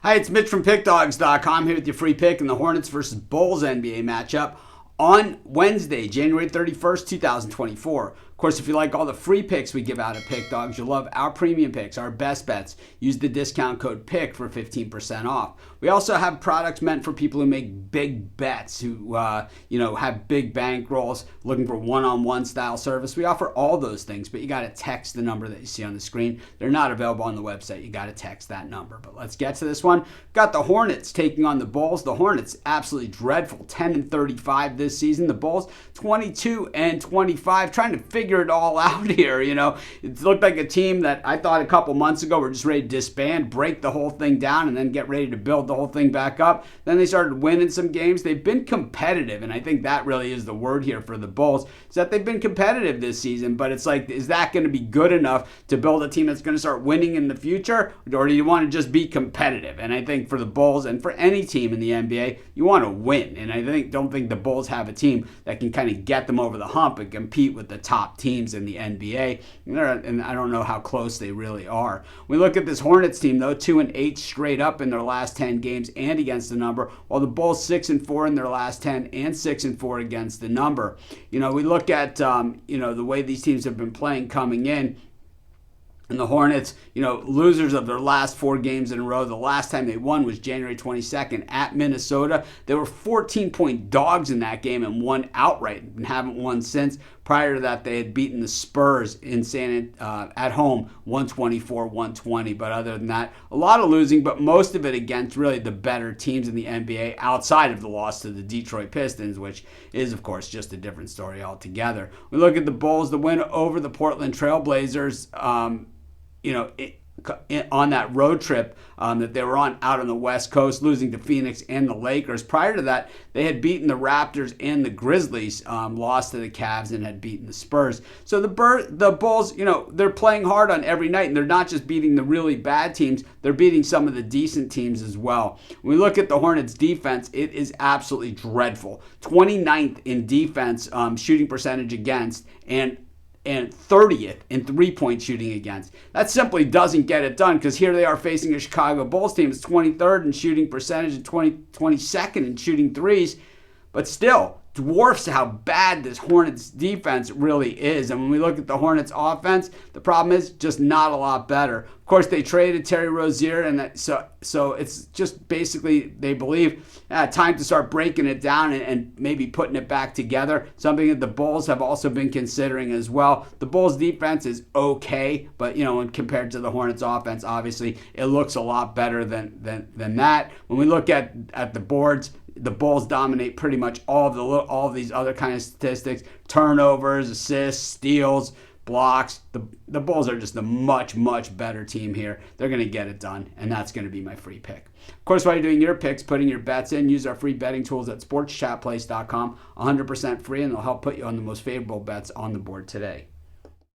Hi, it's Mitch from Pickdawgz.com here with your free pick in the Hornets versus Bulls NBA matchup on Wednesday, January 31st, 2024. Of course, if you like all the free picks we give out at Pick Dawgz, you'll love our premium picks, our best bets. Use the discount code PICK for 15% off. We also have products meant for people who make big bets, who have big bankrolls, looking for one-on-one style service. We offer all those things, but you got to text the number that you see on the screen. They're not available on the website. You got to text that number. But let's get to this one. Got the Hornets taking on the Bulls. The Hornets absolutely dreadful, 10-35 this season. The Bulls 22-25, trying to figure it all out here. It looked like a team that I thought a couple months ago were just ready to disband, break the whole thing down, and then get ready to build the whole thing back up. Then they started winning some games. They've been competitive, and I think that really is the word here for the Bulls, is that they've been competitive this season, but it's like, is that going to be good enough to build a team that's going to start winning in the future, or do you want to just be competitive? And I think for the Bulls, and for any team in the NBA, you want to win, and I don't think the Bulls have a team that can kind of get them over the hump and compete with the top teams in the NBA, and I don't know how close they really are. We look at this Hornets team, though, 2-8 straight up in their last 10 games and against the number, while the Bulls 6-4 in their last 10 and 6-4 against the number. We look at the way these teams have been playing coming in. And the Hornets, losers of their last 4 games in a row. The last time they won was January 22nd at Minnesota. They were 14-point dogs in that game and won outright and haven't won since. Prior to that, they had beaten the Spurs in at home, 124-120. But other than that, a lot of losing, but most of it against really the better teams in the NBA outside of the loss to the Detroit Pistons, which is, of course, just a different story altogether. We look at the Bulls, the win over the Portland Trailblazers, on that road trip that they were on out on the West Coast, losing to Phoenix and the Lakers. Prior to that, they had beaten the Raptors and the Grizzlies, lost to the Cavs, and had beaten the Spurs. So the Bulls, they're playing hard on every night, and they're not just beating the really bad teams, they're beating some of the decent teams as well. When we look at the Hornets' defense, it is absolutely dreadful. 29th in defense, shooting percentage against, and 30th in three-point shooting against. That simply doesn't get it done, because here they are facing a Chicago Bulls team that's 23rd in shooting percentage and 22nd in shooting threes, but still dwarfs how bad this Hornets defense really is. And when we look at the Hornets offense, the problem is just not a lot better. Of course, they traded Terry Rozier, and so it's just basically, they believe, time to start breaking it down and maybe putting it back together, something that the Bulls have also been considering as well. The Bulls defense is okay, but when compared to the Hornets offense, obviously it looks a lot better than that. When we look at the boards, the Bulls dominate pretty much all of these other kind of statistics: turnovers, assists, steals, blocks. The Bulls are just a much, much better team here. They're going to get it done, and that's going to be my free pick. Of course, while you're doing your picks, putting your bets in, use our free betting tools at sportschatplace.com. 100% free, and they'll help put you on the most favorable bets on the board today.